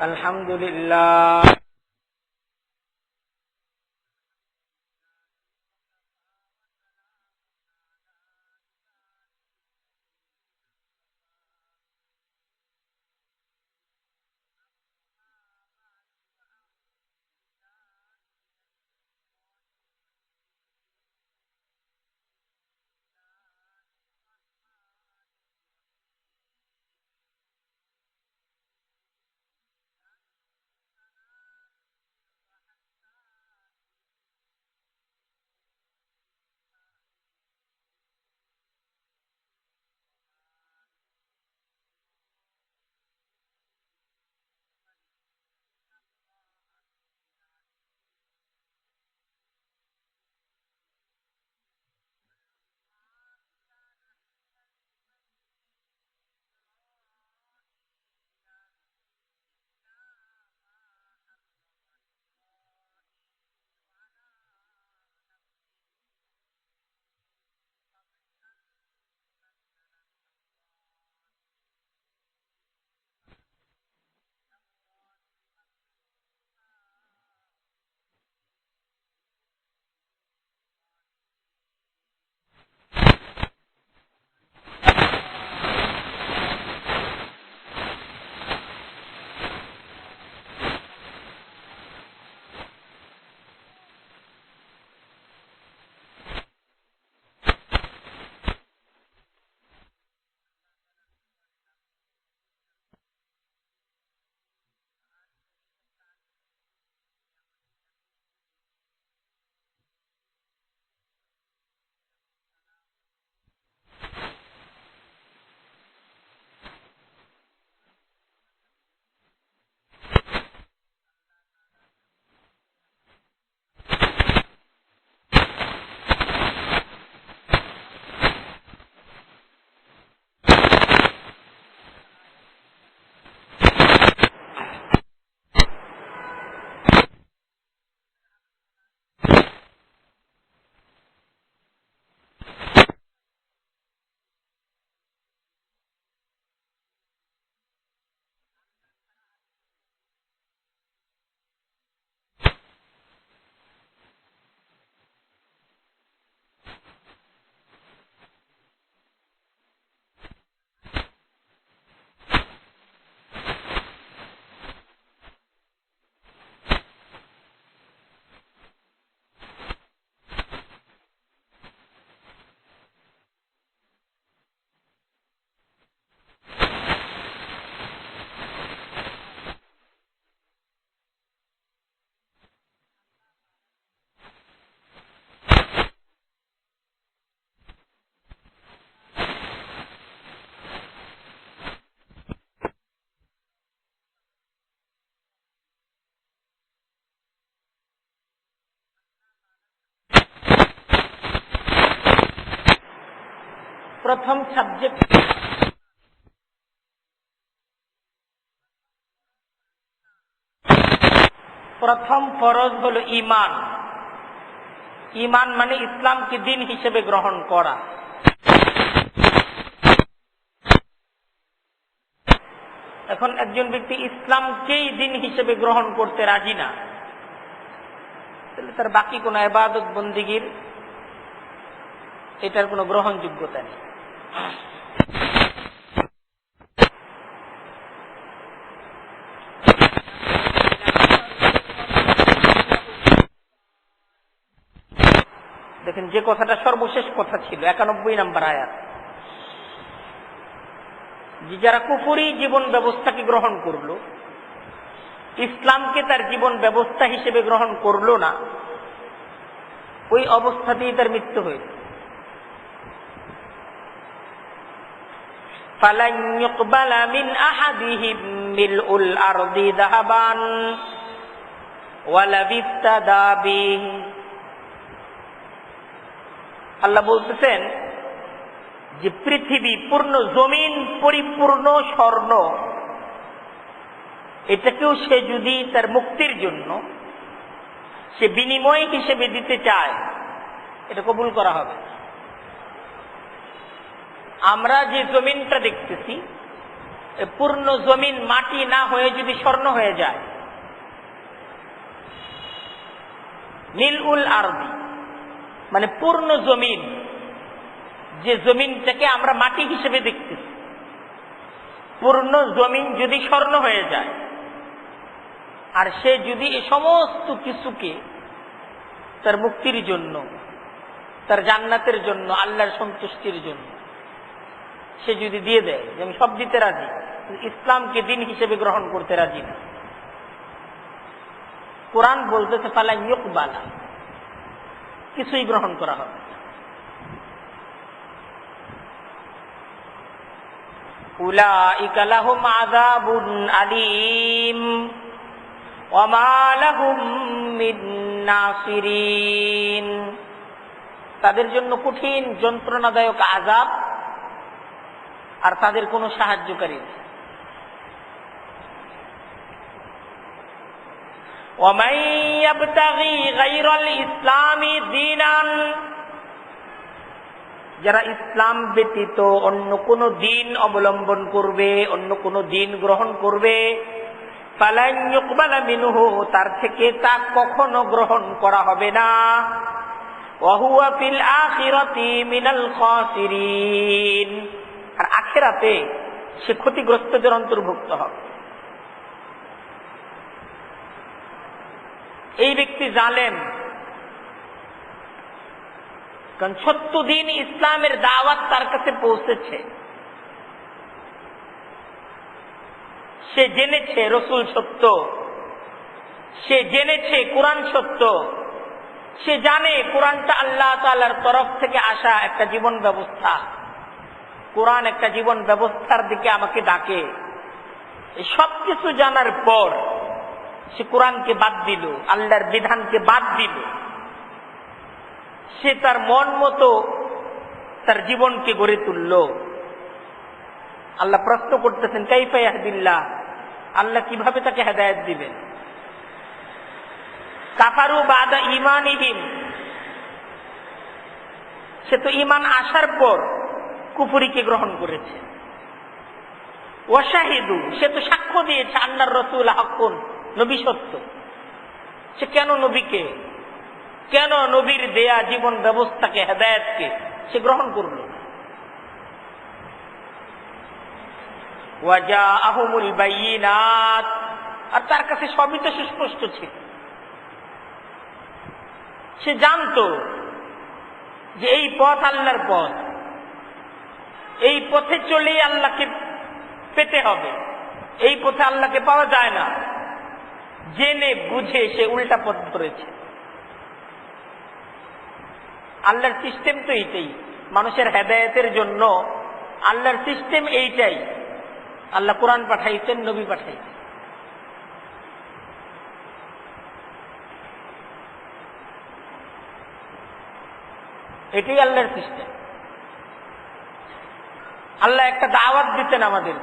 আলহামদুলিল্লাহ। প্রথম সাবজেক্ট প্রথম ফরজ হলো ঈমান। ঈমান মানে ইসলামকে দিন হিসেবে গ্রহণ করা। এখন একজন ব্যক্তি ইসলামকেই দিন হিসেবে গ্রহণ করতে রাজি না, তাহলে তার বাকি কোন ইবাদত বন্দেগীর এটার কোনো গ্রহণযোগ্যতা নেই। দেখেন, যে কথাটা সর্বশেষ কথা ছিল 91 নম্বর আয়াত, যে যারা কুফরি জীবন ব্যবস্থাকে গ্রহণ করলো, ইসলামকে তার জীবন ব্যবস্থা হিসেবে গ্রহণ করলো না, ওই অবস্থাতেই তার মৃত্যু হয়েছে। ফালান ইউকবালা মিন আহাদিহিম মিলউল আরদি যাহাবান ওয়ালা বিফতাদা বিহি। আল্লাহ বলতেছেন যে পৃথিবী পূর্ণ, জমিন পরিপূর্ণ স্বর্ণ, এটাকেও সে যদি তার মুক্তির জন্য সে বিনিময় হিসেবে দিতে চায়, এটা কবুল করা হবে। আমরা যে জমিনটা দেখতেছি পূর্ণ জমিন মাটি না হয়ে যদি স্বর্ণ হয়ে যায়, মিলউল আরদি মানে পূর্ণ জমিন, যে জমিনটাকে আমরা মাটি হিসেবে দেখতেছি, পূর্ণ জমিন যদি স্বর্ণ হয়ে যায়, আর সে যদি এই সমস্ত কিছুকে তার মুক্তির জন্য, তার জান্নাতের জন্য, আল্লাহর সন্তুষ্টির জন্য সে যদি দিয়ে দেয়, যে আমি সব দিতে রাজি, ইসলামকে দিন হিসেবে গ্রহণ করতে রাজি না, কোরআন বলতেছে ফালা ইউকবালা, কিছুই গ্রহণ করা হবে। উলাইকা লাহুম আযাবুন আলীম ওয়া মা লাহুম মিন নাসিরিন, তাদের জন্য কঠিন যন্ত্রণাদায়ক আযাব, আর তাদের কোনো সাহায্যকারী নেই। وَمَن يَبْتَغِي غَيْرَ الْإِسْلَامِ دِينًا, যারা ইসলাম ব্যতীত অন্য কোন দিন অবলম্বন করবে, অন্য কোন দিন গ্রহণ করবে, ফালান ইউকবালা মিনহু, তার থেকে তা কখনো গ্রহণ করা হবে না, ওয়া হুয়া ফিল আখিরাতি মিনাল খাসিরিন, আর আখিরাতে সে ক্ষতিগ্রস্তদের অন্তর্ভুক্ত হবে। এই ব্যক্তি জালেম, কারণ ৭০ দিন ইসলামের দাওয়াত তার কাছে পৌঁছেছে, সে জেনেছে রসুল সত্য, সে জেনেছে কোরআন সত্য, সে জানে কোরআনটা আল্লাহ তাআলার তরফ থেকে আসা একটা জীবন ব্যবস্থা, কোরআন একটা জীবন ব্যবস্থার দিকে আমাকে ডাকে। এই সবকিছু জানার পর সে কোরআনকে বাদ দিল, আল্লাহর বিধানকে বাদ দিল, সে তার মন মতো তার জীবনকে গড়ে তুলল। আল্লাহ প্রশ্ন করতেছেন কাইফা ইয়াহদিল্লাহ, আল্লাহ কিভাবে তাকে হেদায়েত দিবেন। কাফারু বাদা ঈমানিহিম, সে তো ঈমান আসার পর কুফরিকে গ্রহণ করেছে। ওয়াশাহিদু, সে তো সাক্ষ্য দিয়েছে আন্নার রাসূল হাক্কুন, নবী সত্য। সে কেন নবীকে, কেন নবীর দেয়া জীবন ব্যবস্থাকে, হেদায়েতকে সে গ্রহণ করল? ওয়াজাআহুমুল বাইয়িনাত, আর তার কাছে সবই তো সুস্পষ্ট ছিল। সে জানতো যে এই পথ আল্লাহর পথ, এই পথে চলেই আল্লাহকে পেতে হবে, এই পথে আল্লাহকে পাওয়া যায় না। জেনে বুঝে সে উল্টা পথ ধরেছে। আল্লাহর সিস্টেম তো এইটাই, মানুষের হেদায়েতের জন্য আল্লাহর সিস্টেম এইটাই। আল্লাহ কোরআন পাঠাইছেন, নবী পাঠাইছেন। এটাই আল্লাহর সিস্টেম। আল্লাহ একটা দাওয়াত দিতেন আমাদের,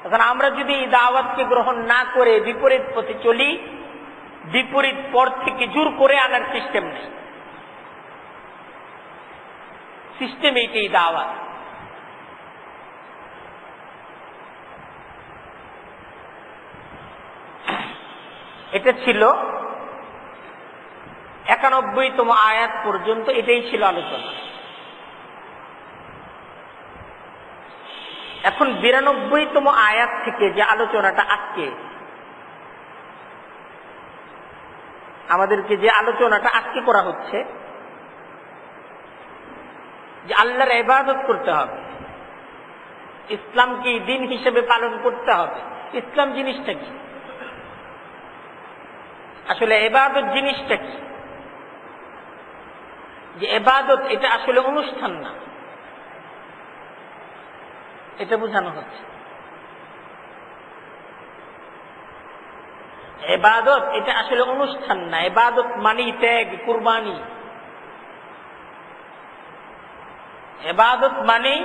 এখন আমরা যদি এই দাওয়াতকে গ্রহণ না করে বিপরীত পথে চলি, বিপরীত পথ থেকে জোর করে আনার সিস্টেম নেই। সিস্টেম এইটাই দাওয়াত। এটা ছিল ৯১তম আয়াত পর্যন্ত, এটাই ছিল আলোচনা। এখন ৯২তম আয়াত থেকে যে আলোচনাটা আজকে আমাদেরকে, যে আলোচনাটা আজকে করা হচ্ছে, যে আল্লাহর ইবাদত করতে হবে, ইসলামকে দিন হিসেবে পালন করতে হবে। ইসলাম জিনিসটা কি? আসলে ইবাদত জিনিসটা কি? যে ইবাদত এটা আসলে অনুষ্ঠান না, এটা বোঝানো হচ্ছে। ইবাদত এটা আসলে অনুষ্ঠান না। ইবাদত মানেই ত্যাগ, কুরবানি। ইবাদত মানেই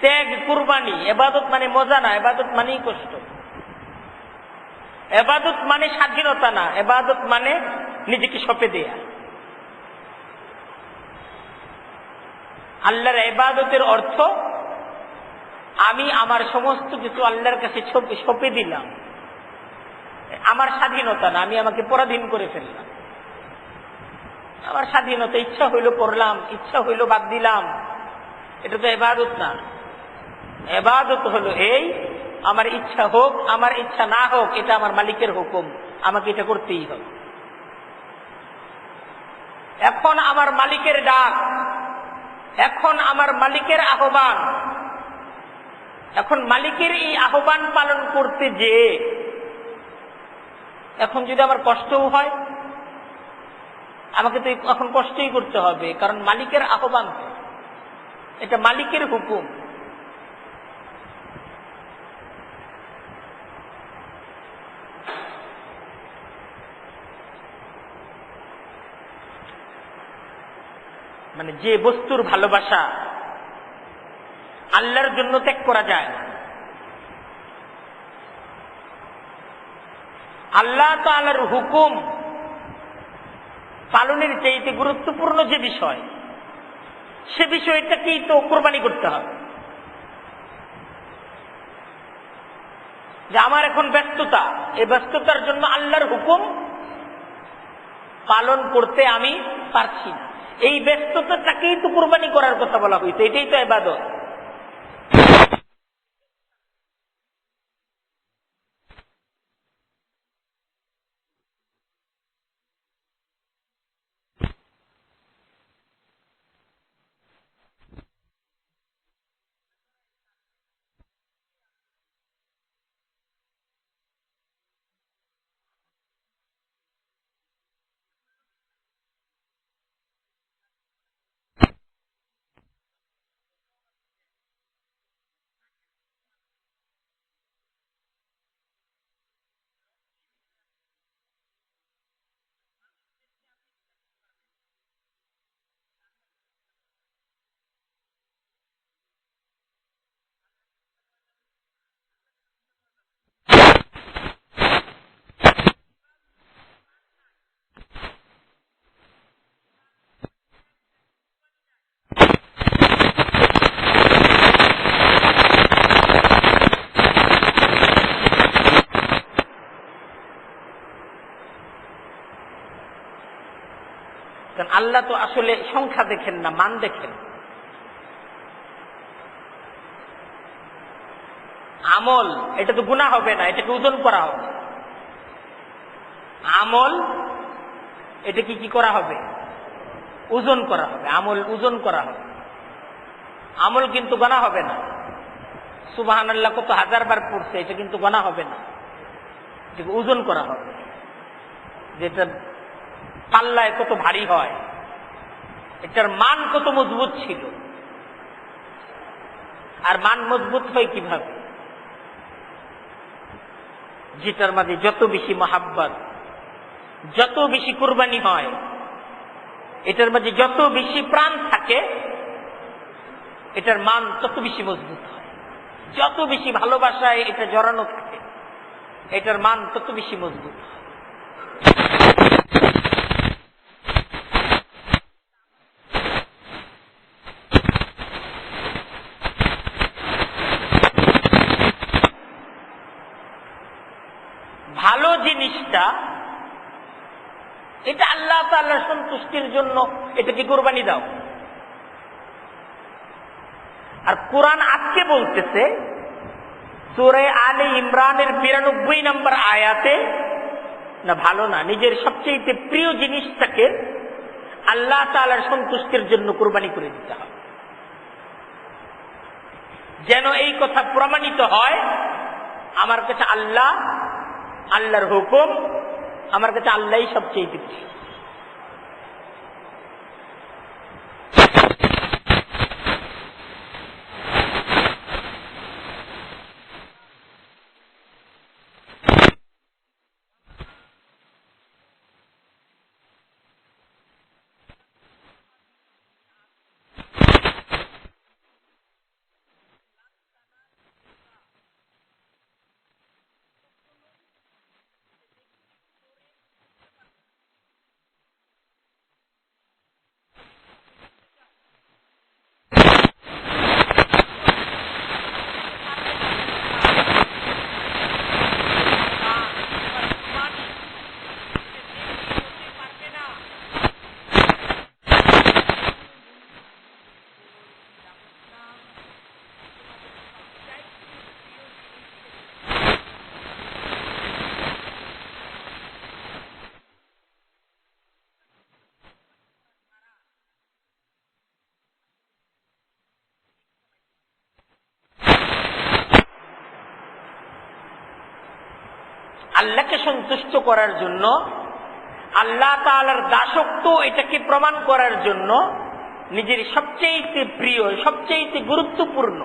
ত্যাগ, কুরবানি। ইবাদত মানে মজা না, ইবাদত মানেই কষ্ট। ইবাদত মানে স্বাধীনতা না, ইবাদত মানে নিজেকে সঁপে দেয়া। আল্লাহর ইবাদতের অর্থ আমি আমার সমস্ত কিছু আল্লাহর কাছে সঁপে দিলাম, আমার স্বাধীনতা না, আমি আমাকে পরাধীন করে ফেললাম। আমার স্বাধীনতা, ইচ্ছা হইল পড়লাম, ইচ্ছা হইল বাদ দিলাম, এটা তো ইবাদত না। ইবাদত হলো এই, আমার ইচ্ছা হোক আমার ইচ্ছা না হোক, এটা আমার মালিকের হুকুম, আমাকে এটা করতেই হবে। এখন আমার মালিকের ডাক, এখন আমার মালিকের আহ্বান, এখন মালিকের এই আহ্বান পালন করতে যে এখন যদি আমার কষ্টও হয়, আমাকে তো এখন কষ্টই করতে হবে, কারণ মালিকের আহ্বান, এটা মালিকের হুকুম। মানে যে বস্তুর ভালোবাসা আল্লাহর জন্য ত্যাগ করা যায় না, আল্লাহ তাআলার হুকুম পালনের চাইতে গুরুত্বপূর্ণ যে বিষয়, সে বিষয়টাকেই তো কোরবানি করতে হবে। যে আমার এখন ব্যস্ততা, এই ব্যস্ততার জন্য আল্লাহর হুকুম পালন করতে আমি পারছি না, এই ব্যস্ততাটাকেই তো কোরবানি করার কথা বলা হয়েছে, এটাই তো ইবাদত। কারণ আল্লাহ তো আসলে সংখ্যা দেখেন না, মান দেখেন। আমল এটা তো গুনাহ হবে না, এটাকে ওজন করা হবে। আমল এটা কি করা হবে? ওজন করা হবে। আমল ওজন করা হবে, আমল কিন্তু গোনা হবে না। সুবহানাল্লাহ কত হাজারবার পড়ছে, এটা কিন্তু গোনা হবে না, এটাকে ওজন করা হবে। যেটা পাল্লায় কত ভারী হয়, এটার মান কত মজবুত ছিল। আর মান মজবুত হয় কিভাবে? যেটার মাঝে যত বেশি মহাব্বত, যত বেশি কুরবানি হয়, এটার মাঝে যত বেশি প্রাণ থাকে, এটার মান তত বেশি মজবুত হয়। যত বেশি ভালোবাসায় এটা জড়ানো থাকে, এটার মান তত বেশি মজবুত হয়। ভালো জিনিসটা এটা আল্লাহ তাআলার সন্তুষ্টির জন্য, এটাকে কোরবানি দাও। আর কোরআন আজকে বলতেছে সূরা আলে ইমরানের 92 নম্বর আয়াতে, না ভালো না, নিজের সবচেয়ে প্রিয় জিনিসটাকে আল্লাহ তাআলার সন্তুষ্টির জন্য কোরবানি করে দিতে হবে। যেন এই কথা প্রমাণিত হয়, আমার কাছে আল্লাহ, আল্লাহর হুকুম, আমার কাছে আল্লাহই সবচেয়ে প্রিয়। আল্লাহকে সন্তুষ্ট করার জন্য, আল্লাহ তাআলার দাসত্ব এটাকে প্রমাণ করার জন্য নিজের সবচেয়ে প্রিয়, সবচেয়ে গুরুত্বপূর্ণ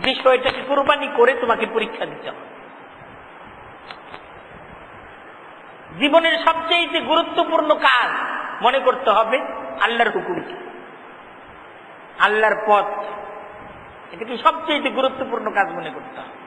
বিষয়টাকে কুরবানি করে তোমাকে পরীক্ষা দিতে হবে। জীবনের সবচেয়ে গুরুত্বপূর্ণ কাজ মনে করতে হবে আল্লাহর হুকুম কি, আল্লাহর পথ, এটাকে সবচেয়ে গুরুত্বপূর্ণ কাজ মনে করতে হবে।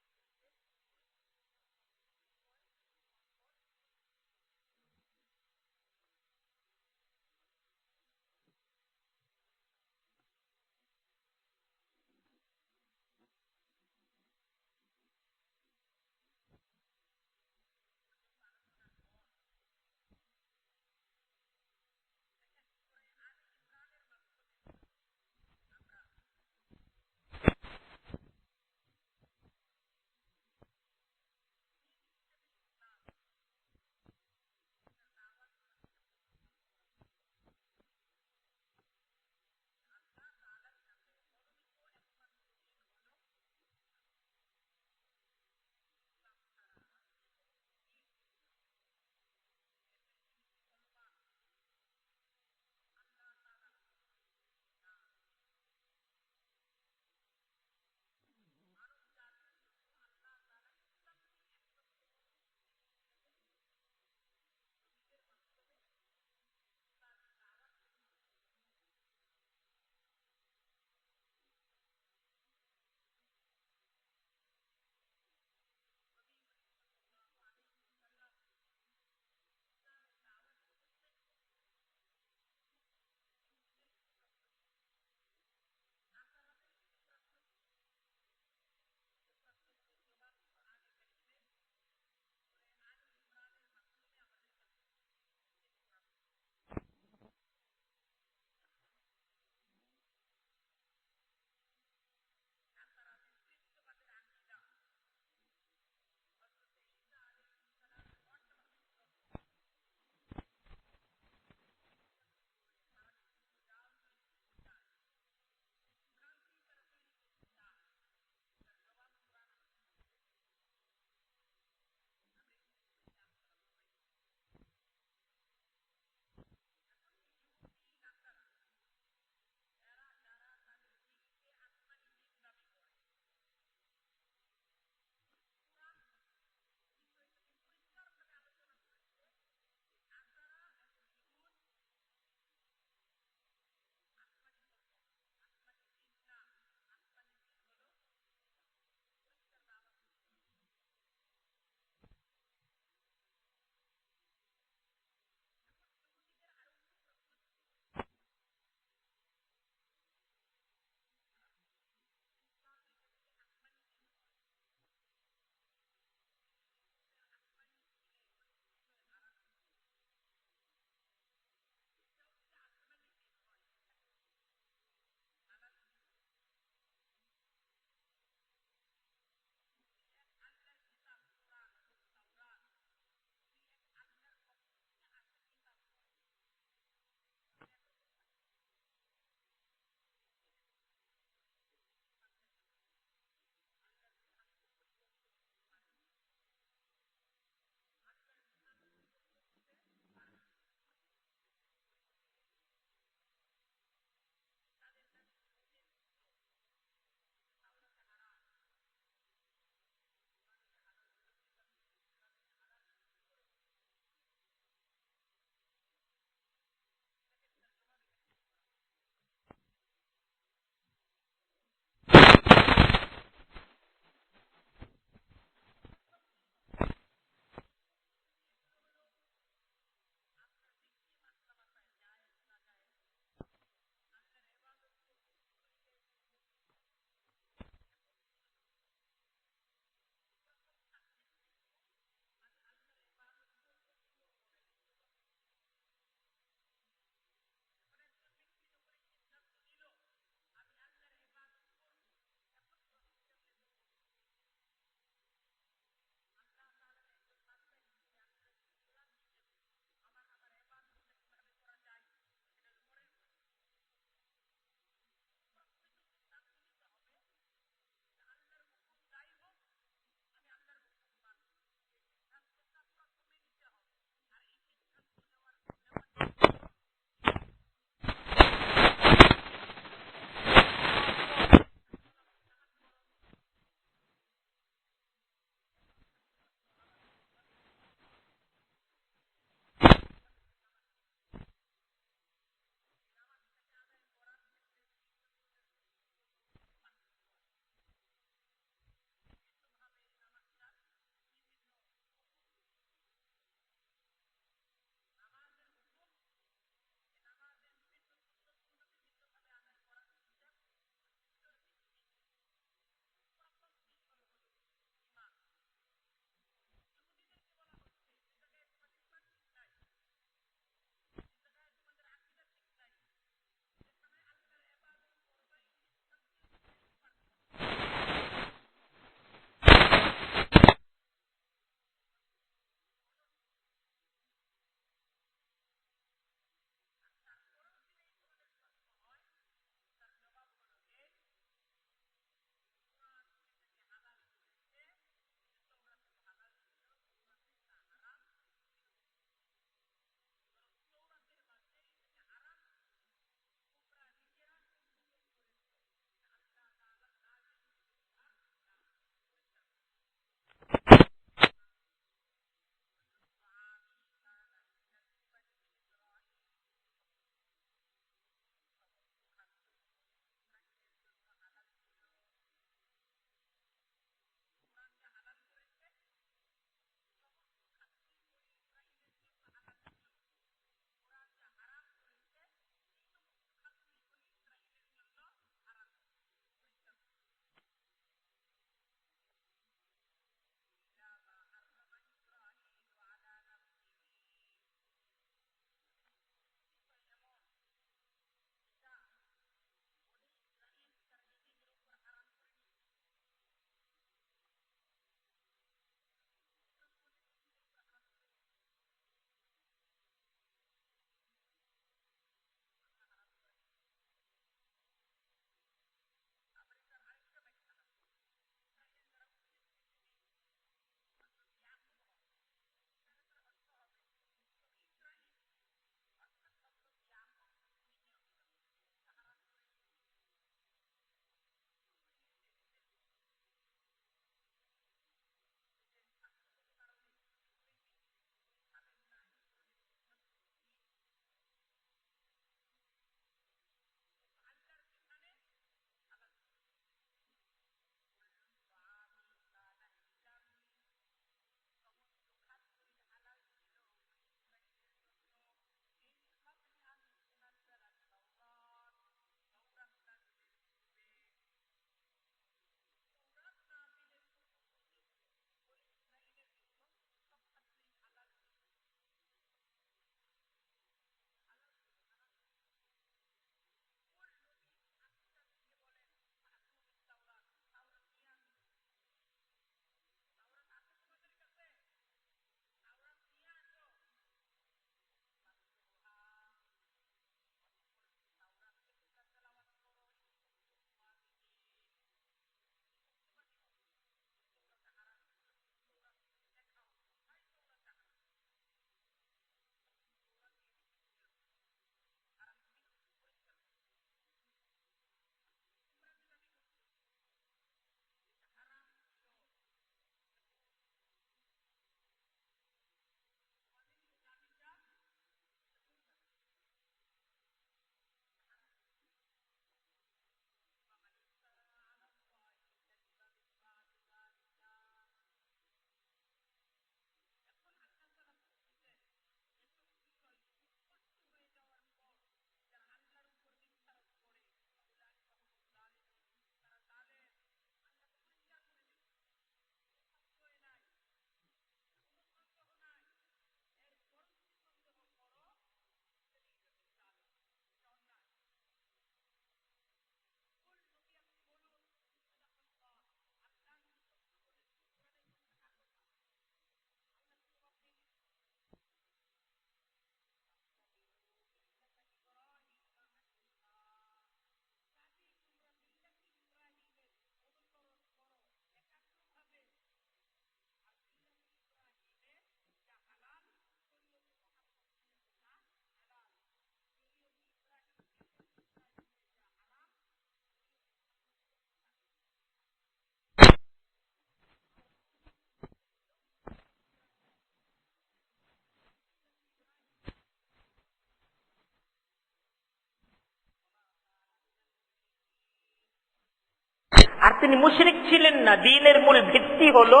আর তিনি মুশরিক ছিলেন না। দ্বীনের মূল ভিত্তি হলো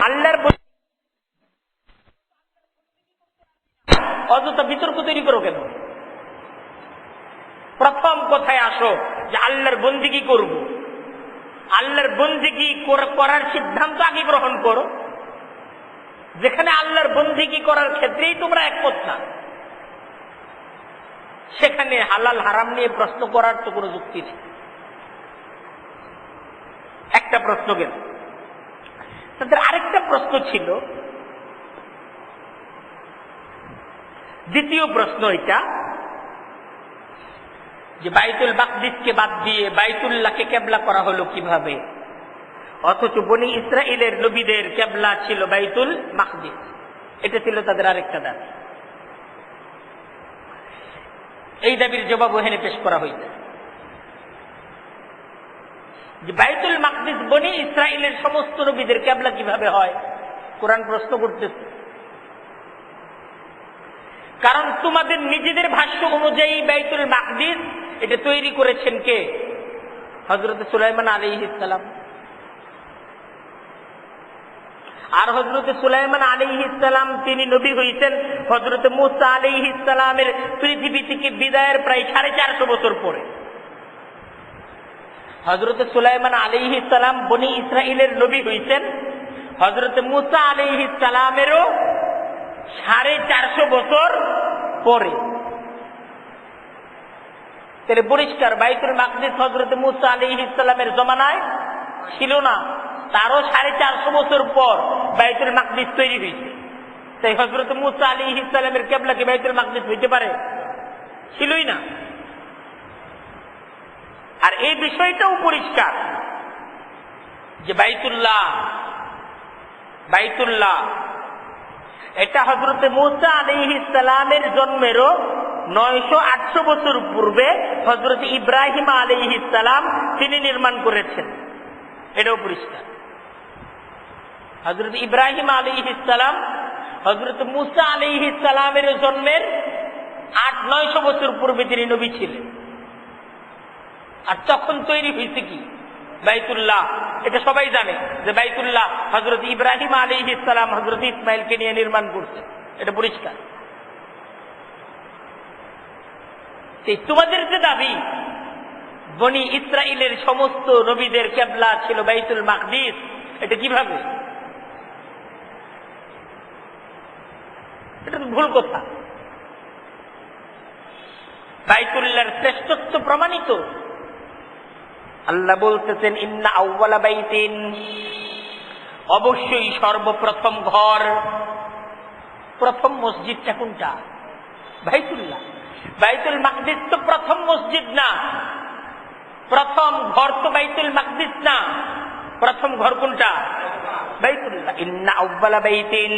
আল্লাহর, অযথা বিতর্ক তৈরি করো কেন? প্রথম কথায় আসো যে আল্লাহর বন্দেগী করব। আল্লাহর বন্দেগী করার সিদ্ধান্ত আগে গ্রহণ করো। যেখানে আল্লাহর বন্দেগী করার ক্ষেত্রেই তোমরা একমত না, সেখানে হালাল হারাম নিয়ে প্রশ্ন করার তো কোনো যুক্তি নেই। একটা প্রশ্ন গেল। তাদের আরেকটা প্রশ্ন ছিল, দ্বিতীয় প্রশ্ন এটা, যে বাইতুল মাকদিসকে বাদ দিয়ে বাইতুল্লাহকে কেবলা করা হলো কিভাবে, অথচ বনি ইসরাইলের নবীদের কেবলা ছিল বাইতুল মাকদিস। এটা ছিল তাদের আরেকটা দাবি। এই দাবির জবাব ওখানে পেশ করা হয়েছে যে বাইতুল মাকদিস বনি ইসরাইলের সমস্ত নবীদের কেবলা কিভাবে হয়। কোরআন প্রশ্ন করতেছে, কারণ তোমাদের নিজেদের ভাষ্য অনুযায়ী বাইতুল মাকদিস এটা তৈরি করেছেন কে? হযরত সুলাইমান আলাইহিস সালাম। আর হযরত সুলাইমান আলাইহিস সালাম তিনি নবী হয়েছেন হযরত মূসা আলাইহিস সালামের পৃথিবী থেকে বিদায়ের প্রায় 450 বছর পরে। হযরত সুলাইমান আলাইহিস সালাম বনি ইসরাইলের নবী হয়েছেন হযরত মূসা আলাইহিস সালামেরও 450 বছর পরে। তাহলে পরিষ্কার বাইতুল মাকদিস হযরত মূসা আলাইহিস সালামের জমানায় ছিল না, তারও 450 বছর পর বাইতুল মাকদিস তৈরি হয়েছে। তাই হযরত মূসা আলাইহিস সালামের কিবলা কি বাইতুল মাকদিস হইতে পারে? ছিলই না। আর এই বিষয়টাও পরিষ্কার যে বাইতুল্লাহ এটা হযরত মূসা আলাইহিস সালামের জন্মেরও 900-800 বছর পূর্বে হযরত ইব্রাহিম আলাইহিস সালাম তিনি নির্মাণ করেছেন। এটাও পরিষ্কার। হযরত ইব্রাহিম আলাইহিস সালাম হযরত মূসা আলাইহিস সালামের জন্মের 800-900 বছর পূর্বে তিনি নবী ছিলেন। আর তখন তৈরি হয়েছে কি? বাইতুল্লাহ। এটা সবাই জানে যে বাইতুল্লাহ হযরত ইব্রাহিম আলাইহিস সালাম হযরত ইসমাইলকে নিয়ে নির্মাণ করছে। এটা পরিষ্কার। তোমাদের যে দাবি বনি ইসরাইলের সমস্ত নবীদের কিবলা ছিল বাইতুল মাকদিস, এটা কিভাবে? এটা তো ভুল কথা। বাইতুল্লাহর শ্রেষ্ঠত্ব প্রমাণিত। আল্লাহ বলতেছেন ইন্না আউওয়ালা বাইতিন, অবশ্যই সর্বপ্রথম ঘর, প্রথম মসজিদটা কোনটা? বাইতুল্লাহ। বাইতুল মাকদিস তো প্রথম মসজিদ না, প্রথম ঘর তো বাইতুল মাকদিস না। প্রথম ঘর কোনটা? বাইতুল্লাহ। ইন্না আউওয়ালা বাইতিন,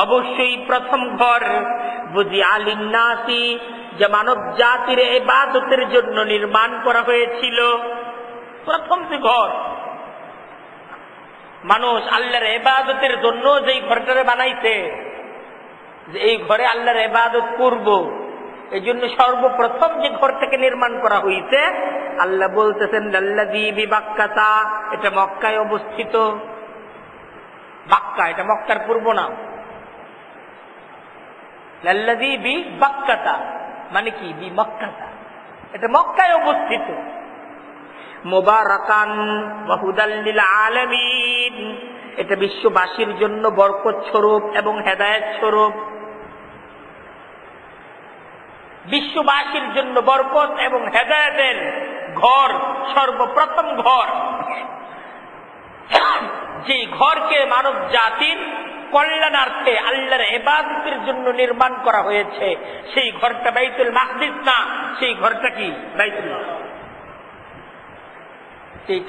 অবশ্যই প্রথম ঘর, বুজিআ লিন-নাসি, যা মানব জাতির ইবাদতের জন্য নির্মাণ করা হয়েছিল। প্রথম যে ঘর, মানুষ আল্লাহর ইবাদতের জন্য যেই ঘরটারে বানাইছে, যে এই ঘরে আল্লাহর ইবাদত করব, এই জন্য সর্বপ্রথম যে ঘরটাকে নির্মাণ করা হয়েছে, আল্লাহ বলতেছেন লাল্লাযী বিবাক্কাতা, এটা মক্কায় অবস্থিত। বাক্কা এটা মক্কার পূর্ব নাম। লাল্লাযী বিবাক্কাতা মানে কি? বিমক্কাতা, এটা মক্কায় অবস্থিত। মুবারাকান ওয়া হুদাল লিল আলামিন, এটা বিশ্ববাসীর জন্য বরকত স্বরূপ এবং হেদায়েত স্বরূপ। বিশ্ববাসীর জন্য বরকত এবং হেদায়েতের ঘর, সর্বপ্রথম ঘর, যে ঘরকে মানব জাতির কল্যাণার্থে আল্লাহর ইবাদতের জন্য নির্মাণ করা হয়েছে, সেই ঘরটা বাইতুল মাকদিস না, সেই ঘরটা কি? বাইতুল্লাহ।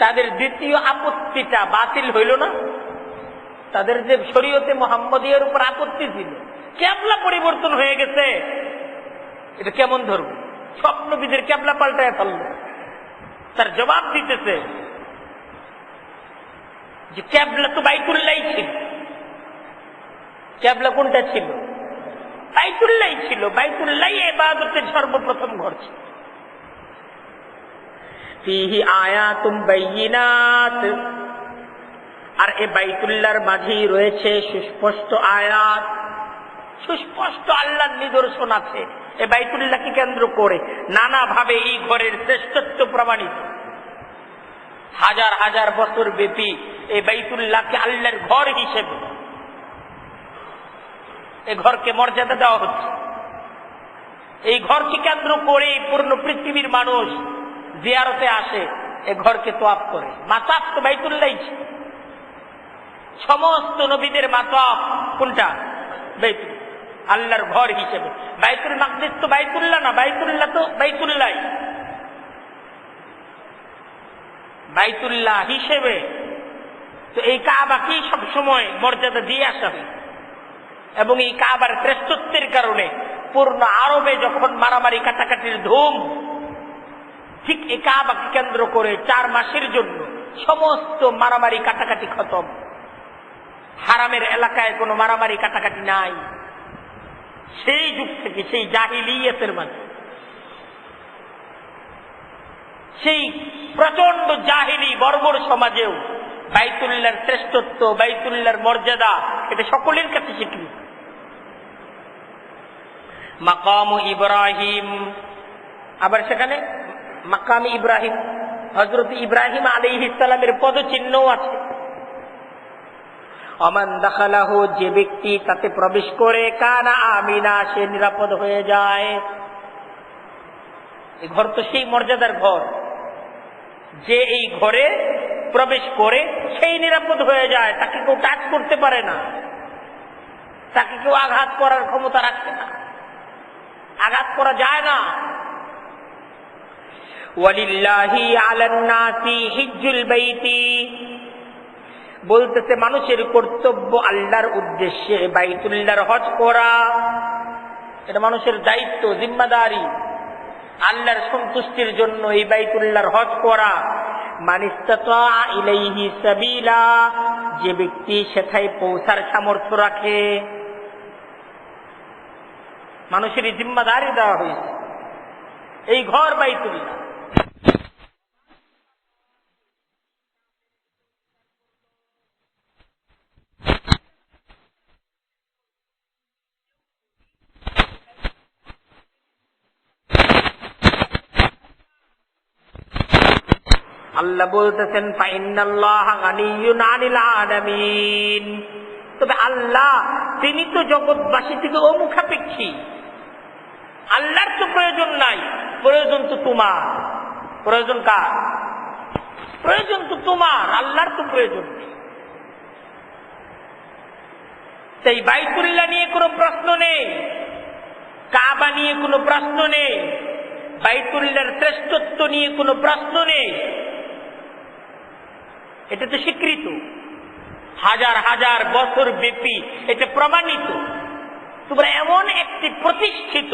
তাদের দ্বিতীয় আপত্তিটা বাতিল হইল না? তাদের যে শরীয়তে মুহাম্মদিয়ার উপর আপত্তি ছিল, কিবলা পরিবর্তন হয়ে গেছে, এটা কেমন ধর্ম? স্বপ্নবিদের কিবলা পাল্টায় ফেলল। তার জবাব দিতেছে যে কিবলা তো বাইতুল্লাহ ছিল। কিবলা কোনটা ছিল? বাইতুল্লাহ ছিল। বাইতুল্লাহ ইবাদতের সর্বপ্রথম ঘর ছিল। ফীহি আয়াতুম বাইয়িনাত, আর এই বাইতুল্লাহর মাঝেই রয়েছে সুস্পষ্ট আয়াত, সুস্পষ্ট আল্লাহর নিদর্শন আছে। এই বাইতুল্লাহকে কেন্দ্র করে নানাভাবে এই ঘরের শ্রেষ্ঠত্ব প্রমাণিত। হাজার হাজার বছর ব্যাপী এই বাইতুল্লাহকে আল্লাহর ঘর হিসেবে এই ঘরকে মর্যাদা দেওয়া হচ্ছে। এই ঘরকে কেন্দ্র করে পূর্ণ পৃথিবীর মানুষ জিয়ারতে আসে, এই ঘরকে তোয়াফ করে। মাতাফ তো বাইতুল্লাহ, সমস্ত নবীদের মাতাফ কোনটা? বাইতুল, আল্লাহর ঘর হিসেবে। বাইতুল মাকদিস তো বাইতুল্লাহ না, বাইতুল্লাহ তো বাইতুল্লাহ। বাইতুল্লাহ হিসেবে তো এই কাবাকেই সবসময় মর্যাদা দিয়ে আসা হয়, এবং এই কাবার শ্রেষ্ঠত্বের কারণে পূর্ণ আরবে যখন মারামারি কাটাকাটির ধুম, ঠিক এই কাবাকে কেন্দ্র করে 4 মাসের জন্য সমস্ত মারামারি কাটাকাটি খতম। হারামের এলাকায় কোনো মারামারি কাটাকাটি নাই সেই যুগ থেকে, সেই জাহিলিয়াতের মাঝে, সেই প্রচন্ড জাহিলি বর্বর সমাজেও বাইতুল্লাহর শ্রেষ্ঠত্ব, বাইতুল্লাহর মর্যাদা এটা সকলের কাছে স্বীকৃত। মাকাম ইব্রাহিম, আবার সেখানে মাকাম ইব্রাহিম, হযরত ইব্রাহিম আলাইহিস সালামের পদচিহ্নও আছে। আমান দাখালাহু, যে ব্যক্তি তাতে প্রবেশ করে, কানা আমিনা, সে নিরাপদ হয়ে যায়। এই ঘর তো সেই মর্যাদার ঘর, যে এই ঘরে প্রবেশ করে সেই নিরাপদ হয়ে যায়। তাকে কেউ টাচ করতে পারে না, তাকে কেউ আঘাত করার ক্ষমতা রাখে না, আঘাত করা যায় না। ওয়ালিল্লাহি আলান নাসি হিজ্জুল বাইতি, বলতেছে মানুষের কর্তব্য আল্লাহর উদ্দেশ্যে বাইতুল্লাহর হজ করা। এটা মানুষের দায়িত্ব, জিম্মাদারি, আল্লাহর সন্তুষ্টির জন্য এই বাইতুল্লাহর হজ করা। মান ইসতাতা ইলাইহি সাবিলা, যে ব্যক্তি সেথায় পৌঁছার সামর্থ্য রাখে। মানুষের জিম্মাদারি দেওয়া হয়েছে, এই ঘর বাইতুল্লাহ। আল্লাহ বলতেছেন ফাইন্নাল্লাহা গানিয়্যুন আনিল আলামিন, তবে আল্লাহ তিনি তো জগৎবাসী থেকে অমুখাপেক্ষী। আল্লাহর তো প্রয়োজন নাই, প্রয়োজন তো তোমার। প্রয়োজন কার? প্রয়োজন তো তোমার, আল্লাহর তো প্রয়োজন নেই। তাই বাইতুল্লাহ নিয়ে কোনো প্রশ্ন নেই, কাবা নিয়ে কোনো প্রশ্ন নেই, বাইতুল্লাহর শ্রেষ্ঠত্ব নিয়ে কোনো প্রশ্ন নেই। এটা তো স্বীকৃত, হাজার হাজার বছর ব্যাপী এটা প্রমাণিত। তোমরা এমন একটি প্রতিষ্ঠিত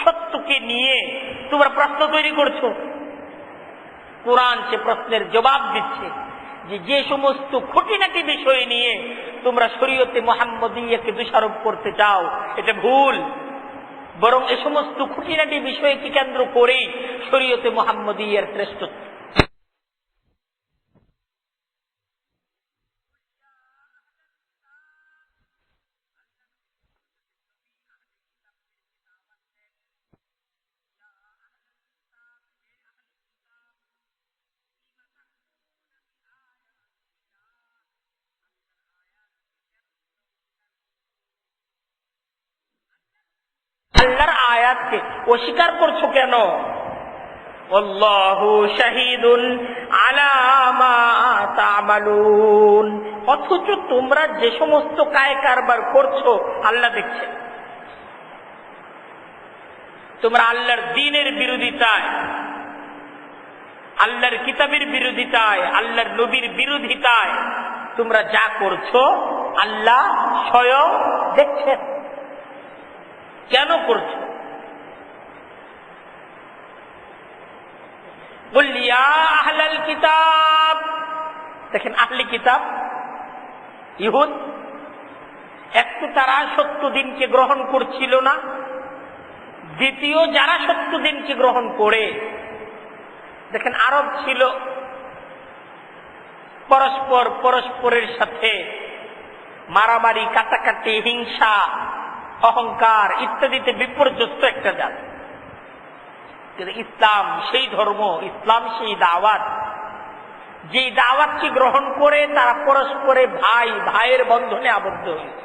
সত্যকে নিয়ে তোমরা প্রশ্ন তৈরি করছো। কোরআন সে প্রশ্নের জবাব দিচ্ছে যে যে সমস্ত খুঁটিনাটি বিষয় নিয়ে তোমরা শরীয়তে মুহাম্মদিয়াকে দোষারোপ করতে চাও, এটা ভুল। বরং এ সমস্ত খুঁটিনাটি বিষয়কে কেন্দ্র করেই শরীয়তে মুহাম্মদিয়ার শ্রেষ্ঠত্ব। আল্লাহর আয়াতকে অস্বীকার করছো কেন? আল্লাহু শাহীদুন আলা মা তা'মালুন, অথচ তোমরা যে সমস্ত কায় কারবার করছো আল্লাহ দেখছেন। তোমরা আল্লাহর দ্বীনের বিরোধিতায়, আল্লাহর কিতাবের বিরোধিতায়, আল্লাহর নবীর বিরোধিতায় তোমরা যা করছো আল্লাহ স্বয়ং দেখছেন। কেন করছো? বল ইয়া আহলাল কিতাব, দেখেন আহলি কিতাব ইহুদ, একটু তারা সত্য দিনকে গ্রহণ করছিল না, দ্বিতীয় যারা সত্য দিনকে গ্রহণ করে দেখেন, আরব ছিল পরস্পর পরস্পরের সাথে মারামারি, কাটাকাটি, হিংসা, অহংকার ইত্যাদিতে বিপর্যস্ত একটা জাত। কিন্তু ইসলাম সেই ধর্ম, ইসলাম সেই দাওয়াত, যে দাওয়াতকে গ্রহণ করে তারা পরস্পরে ভাই ভাইয়ের বন্ধনে আবদ্ধ হয়েছে।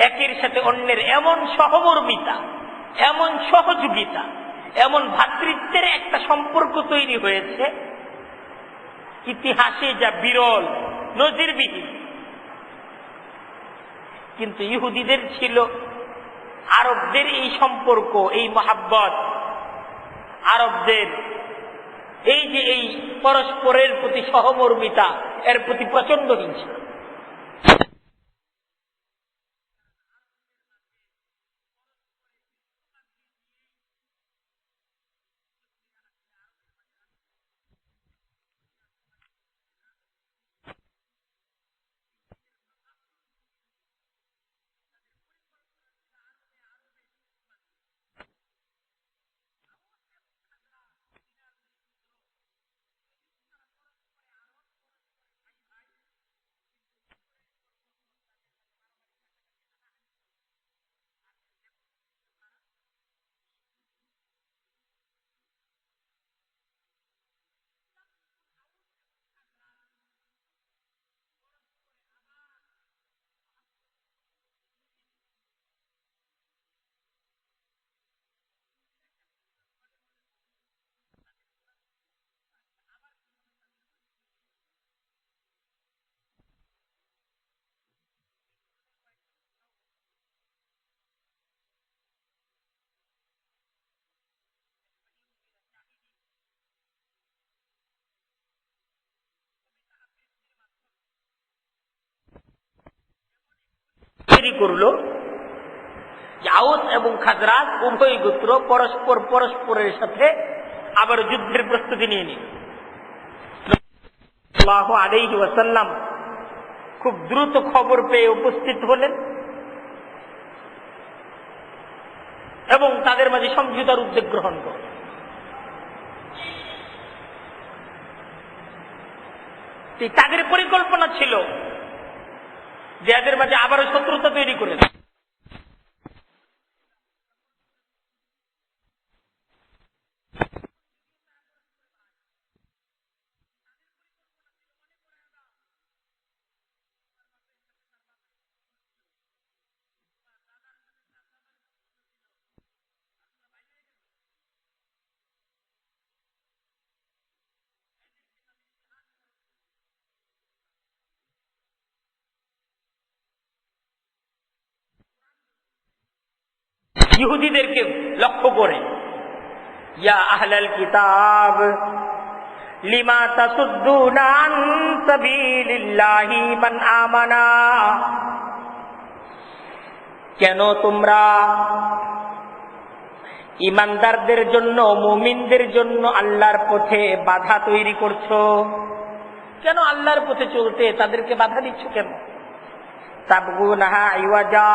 একের সাথে অন্যের এমন সহমর্মিতা, এমন সহযোগিতা, এমন ভ্রাতৃত্বের একটা সম্পর্ক তৈরি হয়েছে, ইতিহাসে যা বিরল, নজিরবিহীন। কিন্তু ইহুদিদের ছিল আরবদের এই সম্পর্ক, এই মহাব্বত, আরবদের এই যে এই পরস্পরের প্রতি সহমর্মিতা, এর প্রতি প্রচন্ড হিংসা। তৈরি করলো আউস এবং খাজরাজ উভয় গোত্র পরস্পর পরস্পরের সাথে আবার যুদ্ধের প্রস্তুতি নিয়ে নিল। সাল্লাল্লাহু আলাইহি ওয়াসাল্লাম খুব দ্রুত খবর পেয়ে উপস্থিত হলেন এবং তাদের মাঝে সমঝোতার উদ্যোগ গ্রহণ করলেন। তাদের পরিকল্পনা ছিল যে এদের মাঝে আবারও শত্রুতা তৈরি করে। ইহুদিদেরকে লক্ষ্য করে, ইয়া আহলাল কিতাব লিমা তাসুদ্দুনা আন সাবিলিল্লাহি মান আমানা, কেন তোমরা ঈমানদারদের জন্য, মুমিনদের জন্য আল্লাহর পথে বাধা তৈরি করছো? কেন আল্লাহর পথে চলতে তাদেরকে বাধা দিচ্ছ? কেন তাবগুনাহা আইওয়াজা,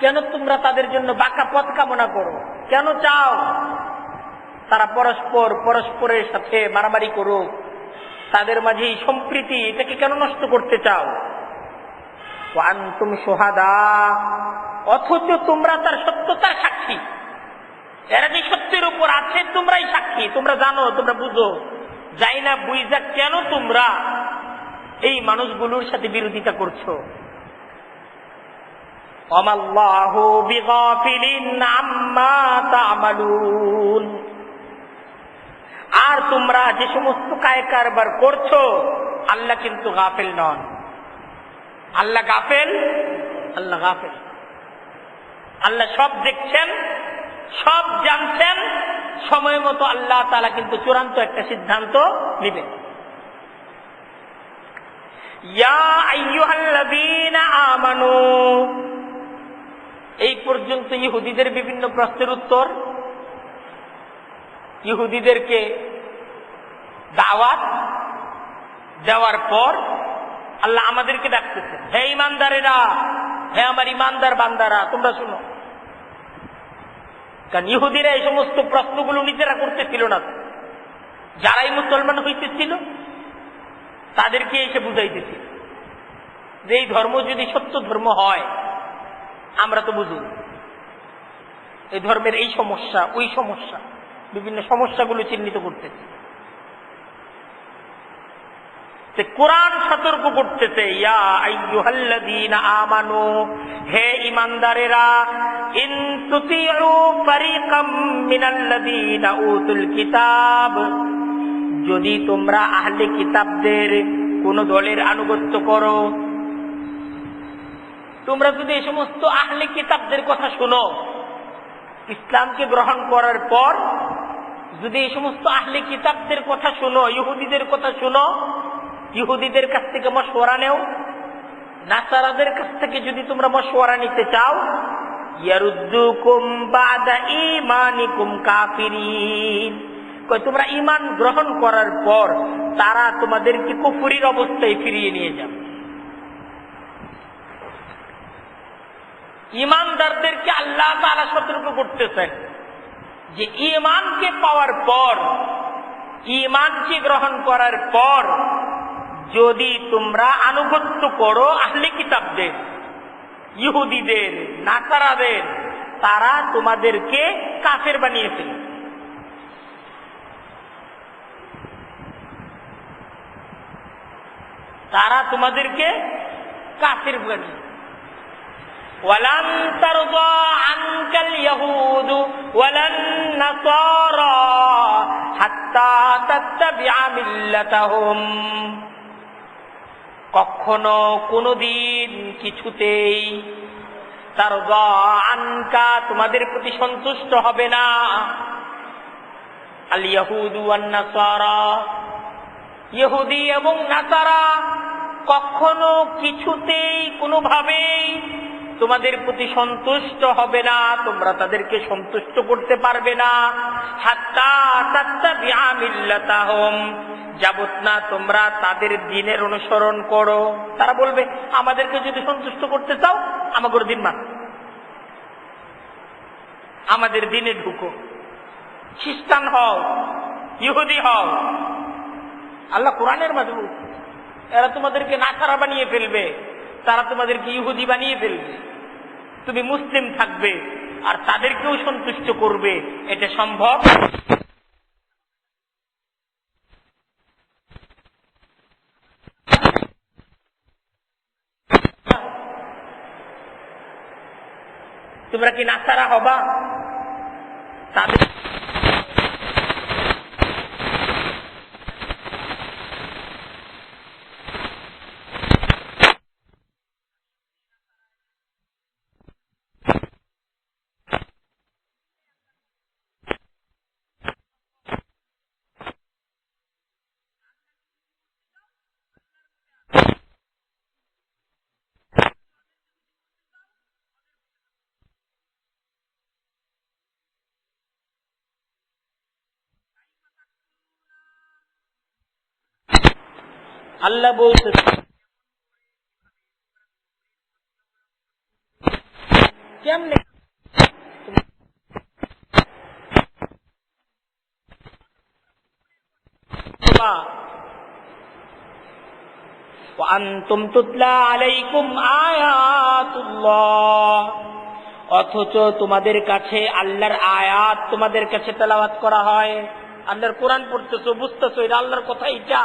কেন তোমরা তাদের জন্য বাঁকা পথ কামনা করো? কেন চাও তারা পরস্পর পরস্পরের সাথে মারামারি করুক? তাদের মাঝে সম্প্রীতি, এটাকে কেন নষ্ট করতে চাও? ওয়া আনতুম শুহাদা, অথচ তোমরা তার সত্যতার সাক্ষী। এরা যে সত্যের উপর আছে তোমরাই সাক্ষী, তোমরা জানো, তোমরা বুঝো। যাই না বুঝা কেন তোমরা এই মানুষগুলোর সাথে বিরোধিতা করছো? ওয়ামাল্লাহু বিগাফিলিন আম্মা তা'মালুন, আর তোমরা যে সমস্ত কায় কারবার করছো আল্লাহ কিন্তু গাফিল নন। আল্লাহ গাফিল? আল্লাহ গাফিল। আল্লাহ সব দেখছেন, সব জানছেন। সময় মতো আল্লাহ তাআলা কিন্তু চূড়ান্ত একটা সিদ্ধান্ত নেবেন। ইয়া আইয়ুহাল্লাযীনা আমানু, এই পর্যন্ত ইহুদিদের বিভিন্ন প্রশ্নের উত্তর, ইহুদিদেরকে দাওয়াত দেওয়ার পর আল্লাহ আমাদেরকে ডাকতেছেন, হে ঈমানদারেরা, হে আমার ঈমানদার বান্দারা, তোমরা শুনো। কারণ ইহুদিরা এই সমস্ত প্রশ্নগুলো নিজেরা করতেছিল না, যারাই মুসলমান হইতেছিল তাদেরকে এসে বুঝাইতেছিল যে এই ধর্ম যদি সত্য ধর্ম হয় আমরা তো বুঝুন এই ধর্মের এই সমস্যা ওই সমস্যা, বিভিন্ন সমস্যাগুলো চিহ্নিত করতেছে। কোরআন সতর্ক করতেছে, ইয়া আইয়ুহাল্লাযীনা আমানু, হে ঈমানদারেরা, ইন তুতিউ ফারীকাম মিনাল্লাযীনা উতুল কিতাব, যদি তোমরা আহলে কিতাবদের কোন দলের আনুগত্য করো, তোমরা যদি এই সমস্ত আহলে কিতাবদের কথা শুনো, ইসলামকে গ্রহণ করার পর যদি এই সমস্ত আহলে কিতাবদের কথা শুনো, ইহুদিদের কথা শুনো, ইহুদিদের কাছ থেকে মশওয়ারা নেও, নাসারাদের কাছ থেকে যদি তোমরা মশওয়ারা নিতে চাও, ইয়ারুদ্দুকুম বাদা ঈমানিকুম কাফিরিন, কই তোমরা ঈমান গ্রহণ করার পর তারা তোমাদেরকে কুফরির অবস্থায় ফিরিয়ে নিয়ে যাবে। ঈমানদারদেরকে আল্লাহ তাআলা সতর্ক করতেছেন যে ঈমানকে পাওয়ার পর, ঈমানকে গ্রহণ করার পর যদি তোমরা আনুগত্য করো আহলে কিতাবদের, ইহুদিদের, নাসারাদের, তারা তোমাদেরকে কাফের বানিয়ে ফেলবে। তারা তোমাদেরকে কাফের বানিয়ে, ওয়ালান তারদা আনকাল ইয়াহুদু ওয়ালান নাসারা হাত্তা তাত্তাবিআ মিল্লাতাহুম, কখনো কোনদিন কিছুতেই তারদা আনকা তোমাদের প্রতি সন্তুষ্ট হবে না, আল ইয়াহুদু ওয়ান নাসারা, ইহুদি এবং নাসারা কখনো কিছুতেই কোনোভাবেই তোমাদের প্রতি সন্তুষ্ট হবে না, তোমরা তাদেরকে সন্তুষ্ট করতে পারবে না, হাত্তা তাত্তাবিআ মিল্লাতাহুম, যাবত না তোমরা তাদের দ্বীনের অনুসরণ করো। তারা বলবে আমাদেরকে যদি সন্তুষ্ট করতে চাও আমাদের দ্বীন মানো, আমাদের দ্বীনে ঢুকো, খ্রিস্টান হও, ইহুদি হও। আল্লাহ কোরআনের মাঝে বলছে এরা তোমাদেরকে নাসারা বানিয়ে ফেলবে, তারা তোমাদেরকে ইহুদি বানিয়ে ফেলবে, তুমি মুসলিম থাকবে আর তাদেরকেও সন্তুষ্ট করবে, এটা সম্ভব? তোমরা কি নাসারা হবা? তাদের আল্লাহ বলতে কেমনে ওয়ান্তুম তুতলা আলাইকুম আয়াতুল্লাহ, অথচ তোমাদের কাছে আল্লাহর আয়াত তোমাদের কাছে তেলাওয়াত করা হয়। আল্লাহর কোরআন পড়তেছো, বুঝতেছো এটা আল্লাহর কথা। এটা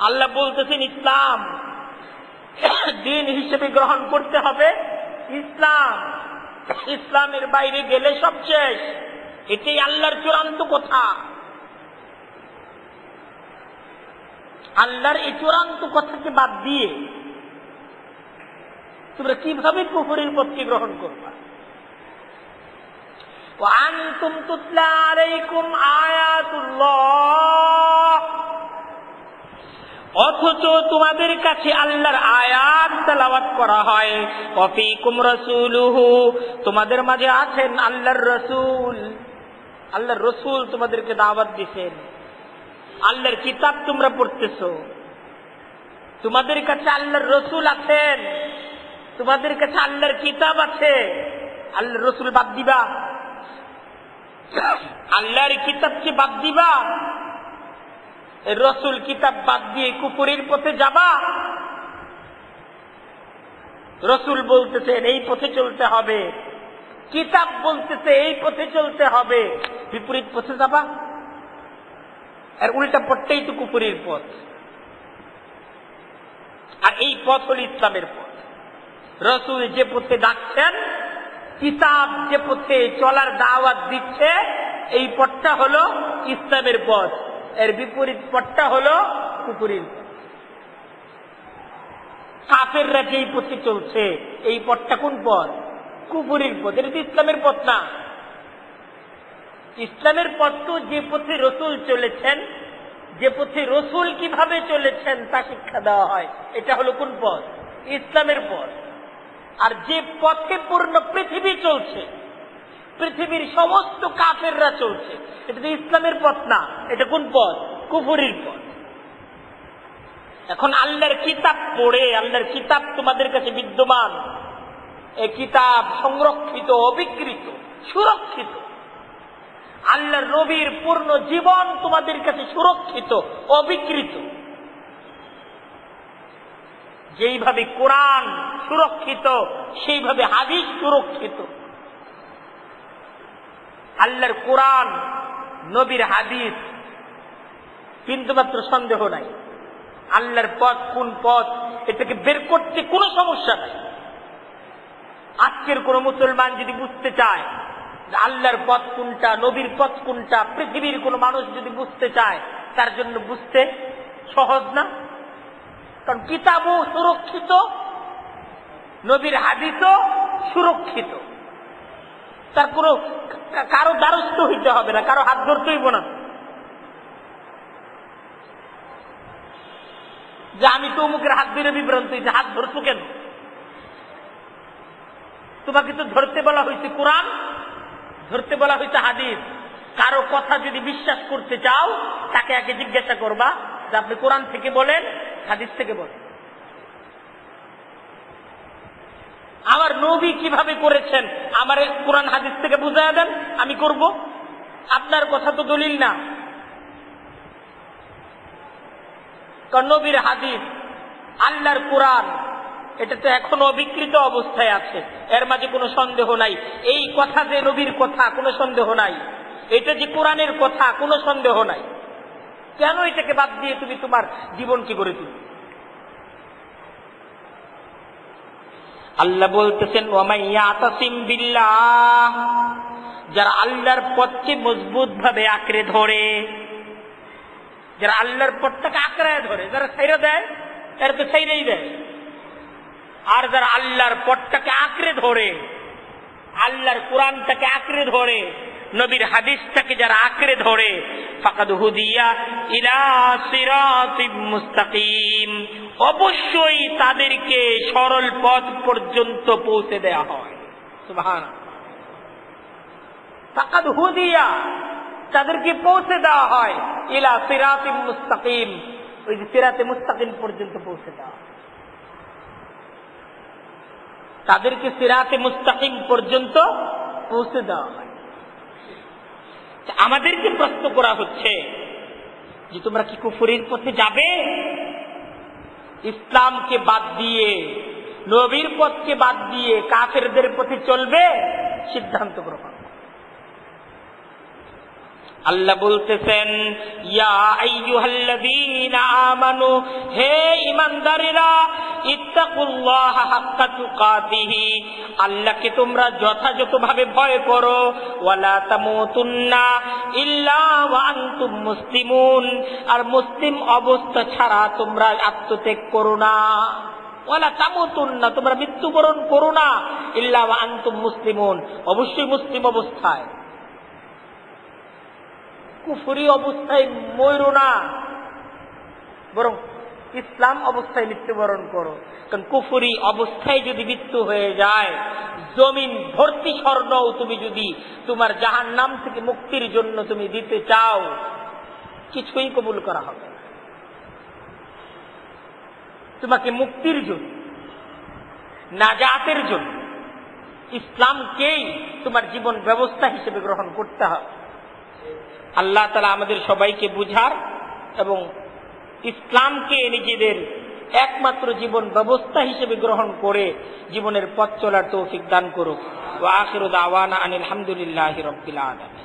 আল্লাহ বলতেছেন ইসলাম দিন হিসেবে গ্রহণ করতে হবে, ইসলাম, ইসলামের বাইরে গেলে সব শেষ। এটাই আল্লাহর চূড়ান্ত কথা। আল্লাহর এই চূড়ান্ত কথাকে বাদ দিয়ে তোমরা কিভাবে কুফরের পথকে গ্রহণ করবা? ওয়ান্তুম তুতলা আলাইকুম আয়াতুল্লাহ, অথচ তোমাদের কাছে আল্লাহর আয়াত তেলাওয়াত করা হয়। ওয়াফিকুম রাসূলুহু, তোমাদের মাঝে আছেন আল্লাহর রাসূল। আল্লাহর রাসূল তোমাদেরকে দাওয়াত দিবেন, আল্লাহর কিতাব তোমরা পড়তেছো, তোমাদের কাছে আল্লাহর রাসূল আছেন, তোমাদের কাছে আল্লাহর কিতাব আছে, আল্লাহর রাসূল বাদ দিবা? আল্লাহর কিতাবকে বাদ দিবা, রসুল কিতাব বাদ দিয়ে কুফরির পথে যাবা? রসুল বলতেছেন এই পথে চলতে হবে, কিতাব বলতেছে এই পথে চলতে হবে, বিপরীত পথে যাবা? আর উল্টা পথটাই তো কুফরির পথ। আর এই পথ হল ইসলামের পথ। রসুল যে পথে ডাকছেন, কিতাব যে পথে চলার দাওয়াত দিচ্ছে, এই পথটা হলো ইসলামের পথ, এর বিপরীত পথটা হলো কুফরির পথ। কাফেররা যেই পথে চলছে, এই পথটা কোন পথ? কুফরির পথ। এটা তো ইসলামের পথ না। ইসলামের পথ তো যে পথে রসুল চলেছেন, যে পথে রসুল কিভাবে চলেছেন তা শিক্ষা দেওয়া হয়, এটা হলো কোন পথ? ইসলামের পথ। আর যে পথে পূর্ণ পৃথিবী চলছে, পৃথিবীর সমস্ত কাফেররা চলছে, এটা তো ইসলামের পথ না। এটা কোন পথ? কুফরির পথ। এখন আল্লাহর কিতাব পড়ে, আল্লাহর কিতাব তোমাদের কাছে বিদ্যমান, এই কিতাব সংরক্ষিত, অবিকৃত, সুরক্ষিত। আল্লাহর নবীর পূর্ণ জীবন তোমাদের কাছে সুরক্ষিত, অবিকৃত। যেইভাবে কোরআন সুরক্ষিত, সেইভাবে হাদিস সুরক্ষিত। আল্লাহর কোরআন, নবীর হাদিস, বিন্দুমাত্র সন্দেহ নাই। আল্লাহর পথ কোন পথ, এটাকে বের করতে কোনো সমস্যা নাই। আজকের কোন মুসলমান যদি বুঝতে চায় আল্লাহর পথ কোনটা, নবীর পথ কোনটা, পৃথিবীর কোন মানুষ যদি বুঝতে চায়, তার জন্য বুঝতে সহজ না। কারণ কিতাবও সুরক্ষিত, নবীর হাদিসও সুরক্ষিত। তার কোনো কারো দ্বারস্থ হইতে হবে না, কারো হাত ধরতে হইব না যে আমি তো অমুকের হাত ধরে বিভ্রান্ত হয়েছে, হাত ধরছো কেন? তোমাকে তো ধরতে বলা হয়েছে কোরআন, ধরতে বলা হয়েছে হাদিস। কারো কথা যদি বিশ্বাস করতে চাও, তাকে আগে জিজ্ঞাসা করবা যে আপনি কোরআন থেকে বলেন, হাদিস থেকে বলেন। আমার নবী কিভাবে করেছেন, আমার কোরআন হাদিস থেকে বুঝাইয়া দেন, আমি করব। আপনার কথা তো দলিল না। কারণ নবীর হাদিস, আল্লাহর কোরআন, এটা তো এখনো অবিকৃত অবস্থায় আছে, এর মাঝে কোনো সন্দেহ নাই। এই কথা যে নবীর কথা, কোনো সন্দেহ নাই। এটা যে কোরআনের কথা, কোনো সন্দেহ নাই। কেন এটাকে বাদ দিয়ে তুমি তোমার জীবন কি করে তুলবে? আল্লাহ বলতেছেন ওয়ামাইয়াতাসিম বিল্লাহ, যারা আল্লাহর পথকে মজবুত ভাবে আঁকড়ে ধরে, যারা আল্লাহর পথটাকে আঁকড়ায় ধরে, যারা ছাইরা দেয় এরা তো ছাইরাই দেয়। আর যারা আল্লাহর পথটাকে আঁকড়ে ধরে, আল্লাহর কোরআনটাকে আঁকড়ে ধরে, নবীর হাদিসটাকে যারা আঁকড়ে ধরে, ফাকাদ হুদিয়া ইলা সিরাতিম মুস্তাকিম, অবশ্যই তাদেরকে সরল পথ পর্যন্ত পৌঁছে দেয়া হয়। সুবহানাল্লাহ। ফাকাদ হুদিয়া, তাদেরকে পৌঁছে দেওয়া হয় ইলা সিরাতিম মুস্তাকিম, ওই যে সিরাতে মুস্তাকিম পর্যন্ত পৌঁছে দেওয়া হয়। তাদেরকে সিরাতে মুস্তাকিম পর্যন্ত পৌঁছে দেওয়া হয়। আমাদেরকে প্রশ্ন করা হচ্ছে যে তোমরা কি কুফরির পথে যাবে? ইসলামকে বাদ দিয়ে, নবীর পথকে বাদ দিয়ে কাফেরদের পথে চলবে? সিদ্ধান্ত গ্রহণ। আল্লাহ বলতেছেন ইয়া আইয়ুহাল্লাযীনা আমানু, হে ঈমানদারেরা, ইত্তাকুল্লাহা হাক্কা তুকাতিহি, আল্লাহকে তোমরা যথাযথভাবে ভয় করো। ওয়ালা তামুতুন্না ইল্লা ওয়া আনতুম মুসলিমুন, আর মুসলিম অবস্থা ছাড়া তোমরা আত্মত্যাগ করো না। ওয়ালা তামুতুন্না, তোমরা মৃত্যুবরণ করো না, ইল্লা ওয়া আনতুম মুসলিমুন, অবশ্যই মুসলিম অবস্থায়। কুফরি অবস্থায় মরো না, বরং ইসলাম অবস্থায় মৃত্যুবরণ করো। কারণ কুফরি অবস্থায় যদি মৃত্যু হয়ে যায়, জমিন ভর্তি স্বর্ণও তুমি যদি তোমার জাহান্নাম থেকে মুক্তির জন্য তুমি দিতে চাও, কিছুই কবুল করা হবে না। তোমাকে মুক্তির জন্য, নাজাতের জন্য, ইসলামকেই তোমার জীবন ব্যবস্থা হিসেবে গ্রহণ করতে হবে। আল্লাহ তাআলা আমাদের সবাইকে বুঝার এবং ইসলামকে নিজেদের একমাত্র জীবন ব্যবস্থা হিসেবে গ্রহণ করে জীবনের পথ চলার তৌফিক দান করুক। ওয়া আখিরু দাওয়ানা আনিল হামদুলিল্লাহি রাব্বিল আলামিন।